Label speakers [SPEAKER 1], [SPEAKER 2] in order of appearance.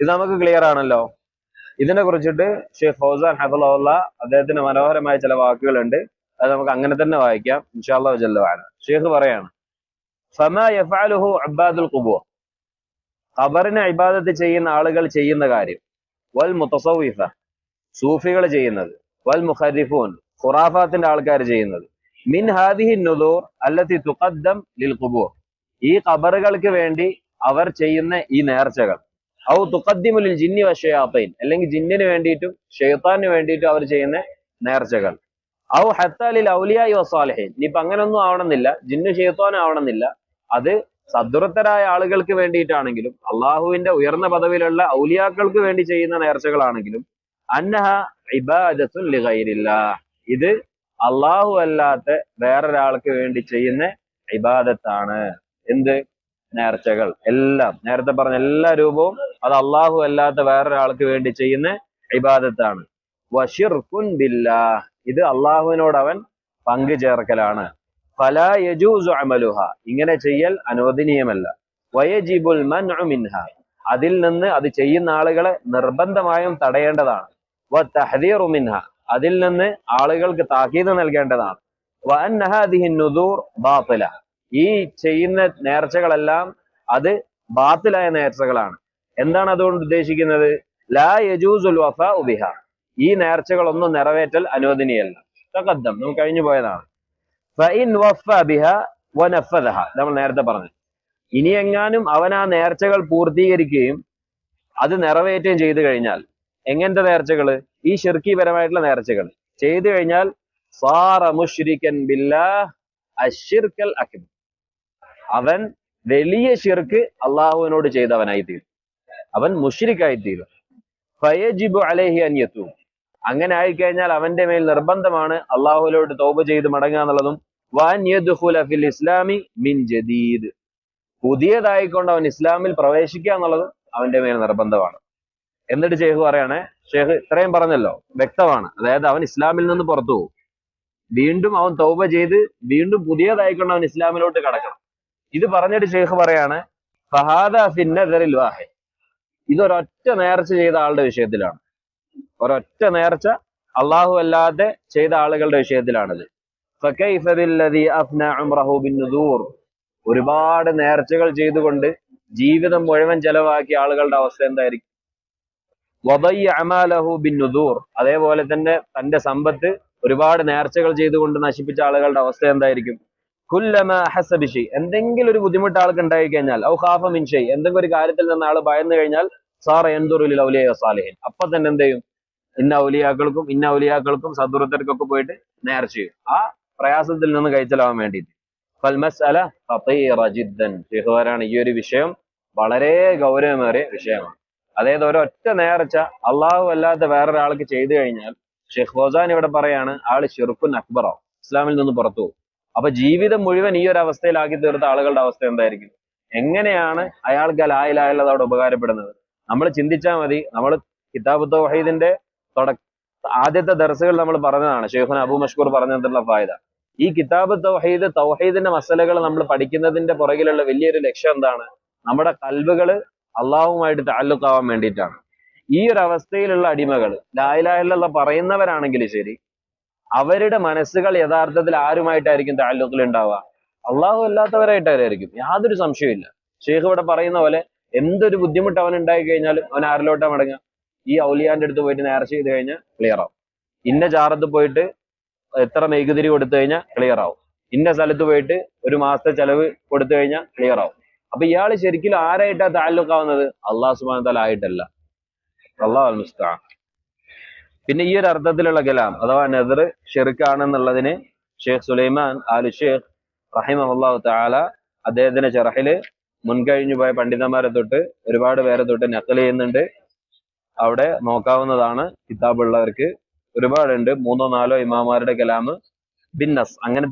[SPEAKER 1] ഇത് നമുക്ക് ക്ലിയർ ആണല്ലോ. ഇതിനെ കുറിച്ചിട്ട് ഷെയ്ഖ് ഫൗസാൻ ഹഫിളഹുല്ലാ അദ്ദേഹത്തിന്റെ മനോഹരമായ ചില വാക്കുകളുണ്ട്. അത് നമുക്ക് അങ്ങനെ തന്നെ വായിക്കാം ഇൻഷാ അല്ലാഹു ജല്ല വഅല. ഷെയ്ഖ് പറയാണ്, ഫമാ യഫ്അലുഹു ഇബാദുൽ ഖുബൂർ, ഖബറിനെ ഇബാദത്ത് ചെയ്യുന്ന ആളുകൾ ചെയ്യുന്ന കാര്യം, വൽ മുതസവ്വിഫ, സൂഫികൾ ചെയ്യുന്നത്, വൽ മുഖരിഫൂൻ, ഖുറാഫാത്തിന്റെ ആൾക്കാർ ചെയ്യുന്നത്, മിൻ ഹാദിഹി നുദൂർ അല്ലത്തി തുഖദ്ദം ലിൽ ഖുബൂർ, ഈ ഖബറുകൾക്ക് വേണ്ടി അവർ ചെയ്യുന്ന ഈ നേർച്ചകൾ, ഔ തുഖദ്ദിമു ലിൽ ജിന്നി വശയാത്തീൻ, അല്ലെങ്കിൽ ജിന്നിന് വേണ്ടിയിട്ടും ഷെയ്ത്താനിന് വേണ്ടിയിട്ടും അവർ ചെയ്യുന്ന നേർച്ചകൾ, ഔ ഹത്താ ലിൽ ഔലിയാഇ വസ്സാലിഹീൻ, ഇനിയിപ്പോ അങ്ങനൊന്നും ആവണമെന്നില്ല, ജിന്നു ഷെയ്ത്താനും ആവണമെന്നില്ല, അത് സദ്വൃത്തരായ ആളുകൾക്ക് വേണ്ടിയിട്ടാണെങ്കിലും അള്ളാഹുവിന്റെ ഉയർന്ന പദവിയിലുള്ള ഔലിയാക്കൾക്ക് വേണ്ടി ചെയ്യുന്ന നേർച്ചകളാണെങ്കിലും, അന്നഹ ഇബാദത്തുൻ ലിഗൈരില്ലാഹ്, ഇത് അള്ളാഹു അല്ലാത്ത വേറൊരാൾക്ക് വേണ്ടി ചെയ്യുന്ന ഇബാദത്താണ്. എന്ത്? നേർച്ചകൾ എല്ലാം, നേരത്തെ പറഞ്ഞ എല്ലാ രൂപവും അത് അള്ളാഹു അല്ലാത്ത വേറൊരാൾക്ക് വേണ്ടി ചെയ്യുന്ന ഇബാദത്താണ്. വശിർകുൻ ബില്ലാഹ്, ഇത് അള്ളാഹുവിനോട് അവൻ പങ്കു ചേർക്കലാണ്. ഫലാ യജൂസു അമലുഹ, ഇങ്ങനെ ചെയ്യൽ അനുവദനീയമല്ല. വയജിബുൽ മൻഉ മിൻഹ, അതിൽ നിന്ന് അത് ചെയ്യുന്ന ആളുകളെ നിർബന്ധമായും തടയേണ്ടതാണ്. വതഹ്ദീറു മിൻഹ, അതിൽ നിന്ന് ആളുകൾക്ക് താക്കീത് നൽകേണ്ടതാണ്. വഅന്ന ഹാദിഹി നുദൂർ ബാത്തില, ഈ ചെയ്യുന്ന നേർച്ചകളെല്ലാം അത് ബാത്തിലായ നേർച്ചകളാണ്. എന്താണ് അതുകൊണ്ട് ഉദ്ദേശിക്കുന്നത്? ലാ യജൂസുൽ വഫാഉ ബിഹ, ഈ നേർച്ചകളൊന്നും നിറവേറ്റൽ അനുവദനീയമല്ല. തഖദ്ദം, നമുക്ക് കഴിഞ്ഞു പോയതാണ്. ഫഇൻ വഫ ബിഹ വനഫദഹ, നമ്മൾ നേരത്തെ പറഞ്ഞു. ഇനി എങ്ങാനും അവൻ ആ നേർച്ചകൾ പൂർത്തീകരിക്കുകയും അത് നിറവേറ്റുകയും ചെയ്തു കഴിഞ്ഞാൽ, എങ്ങനത്തെ നേർച്ചകള്? ഈ ശിർക്കിപരമായിട്ടുള്ള നേർച്ചകൾ ചെയ്തു കഴിഞ്ഞാൽ, സാറ മുശ്രിക്കൻ ബില്ലാഹ് അശ്ശിർക്കൽ അക്ബർ, അവൻ വലിയ ശിർക്ക് അള്ളാഹുവിനോട് ചെയ്തവനായി തീരും, അവൻ മുശ്രിക്കായി തീരും. ഫയജിബു അലൈഹി അൻ യതൂബ്, അങ്ങനെ ആയിക്കഴിഞ്ഞാൽ അവന്റെ മേൽ നിർബന്ധമാണ് അള്ളാഹുവിനോട് തൗബ ചെയ്ത് മടങ്ങുക എന്നുള്ളതും. വഅൻ യദ്ഖുല ഫിൽ ഇസ്ലാമി മിൻ ജദീദ്, പുതിയതായിക്കൊണ്ട് അവൻ ഇസ്ലാമിൽ പ്രവേശിക്കുക എന്നുള്ളതും അവന്റെ മേൽ നിർബന്ധമാണ്. എന്നിട്ട് ഷെയ്ഖ് പറയണേ, ഷെയ്ഖ് ഇത്രയും പറഞ്ഞല്ലോ, വ്യക്തമാണ്. അതായത് അവൻ ഇസ്ലാമിൽ നിന്ന് പുറത്തു പോകും, വീണ്ടും അവൻ തൗബ ചെയ്ത് വീണ്ടും പുതിയതായിക്കൊണ്ട് അവൻ ഇസ്ലാമിലോട്ട് കടക്കണം. ഇത് പറഞ്ഞിട്ട് ഷെയ്ഖ് പറയാണ്, ഫഹാദ ഫിൻ നദറിൽ വാഹിദ്, ഇതൊരൊറ്റ നേർച്ച ചെയ്ത ആളുടെ വിഷയത്തിലാണ്. ഒരൊറ്റ നേർച്ച അള്ളാഹു അല്ലാതെ ചെയ്ത ആളുകളുടെ വിഷയത്തിലാണിത്. ഫകൈഫ ബില്ലദീ അഫ്നാ ഉംറഹു ബിന്നുദൂർ, ഒരുപാട് നേർച്ചകൾ ചെയ്തുകൊണ്ട് ജീവിതം മുഴുവൻ ചെലവാക്കിയ ആളുകളുടെ അവസ്ഥ എന്തായിരിക്കും? വദയ്യ അമാലഹു ബിന്നുദൂർ, അതേപോലെ തന്നെ തന്റെ സമ്പത്ത് ഒരുപാട് നേർച്ചകൾ ചെയ്തുകൊണ്ട് നശിപ്പിച്ച ആളുകളുടെ അവസ്ഥ എന്തായിരിക്കും? കുല്ലമാ അഹസ്സ ബിശൈ, എന്തെങ്കിലും ഒരു ബുദ്ധിമുട്ട് ആൾക്ക് ഉണ്ടായി കഴിഞ്ഞാൽ, ഔ ഖാഫ മിൻ ഷൈ, എന്തെങ്കിലും ഒരു കാര്യത്തിൽ നിന്ന് ആൾ ഭയന്നു കഴിഞ്ഞാൽ, സാറ യൻദുറു ലിൽ ഔലിയാഇ വസ്സാലിഹീൻ, അപ്പൊ തന്നെ എന്ത് ചെയ്യും? ഇന്ന ഔലിയാക്കൾക്കും സദ്വൃത്തർക്കൊക്കെ പോയിട്ട് നേർച്ച ചെയ്യും, ആ പ്രയാസത്തിൽ നിന്ന് കഴിച്ചലാവാൻ വേണ്ടിയിട്ട്. ഫൽ മസ്അല ഖതീറ ജിദ്ദൻ, ഷെയ്ഖുമാരാണ്, ഈ ഒരു വിഷയം വളരെ ഗൗരവമേറിയ വിഷയമാണ്. അതായത് ഒരൊറ്റ നേർച്ച അള്ളാഹു അല്ലാത്ത വേറൊരാൾക്ക് ചെയ്തു കഴിഞ്ഞാൽ, ഷെയ്ഖ് ഫൗസാൻ ഇവിടെ പറയാണ്, ആള് ശിർക്കുൻ അക്ബറാവും, ഇസ്ലാമിൽ നിന്ന് പുറത്തു പോകും. അപ്പൊ ജീവിതം മുഴുവൻ ഈ ഒരു അവസ്ഥയിലാക്കി തീർത്ത ആളുകളുടെ അവസ്ഥ എന്തായിരിക്കും? എങ്ങനെയാണ് അയാൾക്ക് ലാ ഇലാഹ ഇല്ലല്ലാഹ് അവിടെ ഉപകാരപ്പെടുന്നത്? നമ്മൾ ചിന്തിച്ചാൽ മതി. നമ്മൾ കിതാബ് തൗഹീദിന്റെ ആദ്യത്തെ ദർസുകൾ നമ്മൾ പറഞ്ഞതാണ്, ഷെയ്ഖുന അബൂ മഷ്കൂർ പറഞ്ഞതിനുള്ള ഫായിദ. ഈ കിതാബ് തൗഹീദ്, തൗഹീദിന്റെ മസലകൾ നമ്മൾ പഠിക്കുന്നതിന്റെ പുറകിലുള്ള വലിയൊരു ലക്ഷ്യം എന്താണ്? നമ്മുടെ കൽബുകള് അള്ളാഹുമായിട്ട് തഅല്ലുഖാവാൻ വേണ്ടിയിട്ടാണ്. ഈ ഒരു അവസ്ഥയിലുള്ള അടിമകൾ, ലാ ഇലാഹ ഇല്ലല്ലാഹ് പറയുന്നവരാണെങ്കിലും ശരി, അവരുടെ മനസ്സുകൾ യഥാർത്ഥത്തിൽ ആരുമായിട്ടായിരിക്കും തഅല്ലുഖിൽ ഉണ്ടാവുക? അള്ളാഹു അല്ലാത്തവരായിട്ടായിരിക്കും, യാതൊരു സംശയമില്ല. ഷെയ്ഖ് ഇവിടെ പറയുന്ന പോലെ എന്തൊരു ബുദ്ധിമുട്ട് അവൻ ഉണ്ടായി കഴിഞ്ഞാലും അവൻ ആരിലോട്ടാ മടങ്ങുക? ഈ ഔലിയാന്റെ അടുത്ത് പോയിട്ട് നേർച്ച ചെയ്ത് കഴിഞ്ഞാൽ ക്ലിയർ ആവും. ഇന്ന ജാറത്ത് പോയിട്ട് എത്ര മെഴുകുതിരി കൊടുത്തു കഴിഞ്ഞാൽ ക്ലിയർ ആവും. ഇന്ന സ്ഥലത്ത് പോയിട്ട് ഒരു മാസത്തെ ചെലവ് കൊടുത്തു കഴിഞ്ഞാൽ ക്ലിയർ ആവും. അപ്പൊ ഇയാൾ ശരിക്കും ആരായിട്ടാ തഅല്ലുഖാവുന്നത്? അള്ളാഹു സുബ്ഹാനഹു വ തആല ആയിട്ടല്ല. അല്ലാഹു അൽ മുസ്തആൻ. പിന്നെ ഈ ഒരു അർത്ഥത്തിലുള്ള കലാം അഥവാ നദർ ഷിർക്കാണെന്നുള്ളതിന് ഷെയ്ഖ് സുലൈമാൻ ആലു ഷെയ്ഖ് റഹിമഹുല്ലാഹു തആല അദ്ദേഹത്തിന്റെ ശറഹില് മുൻകഴിഞ്ഞു പോയ പണ്ഡിതന്മാരെ തൊട്ട് ഒരുപാട് പേരെ തൊട്ട് നഖൽ ചെയ്യുന്നുണ്ട്. അവിടെ നോക്കാവുന്നതാണ്, കിതാബുള്ളവർക്ക് ഒരുപാടുണ്ട്. 3 or 4 ഇമാമാരുടെ കലാം ബിന്നസ് അങ്ങനെ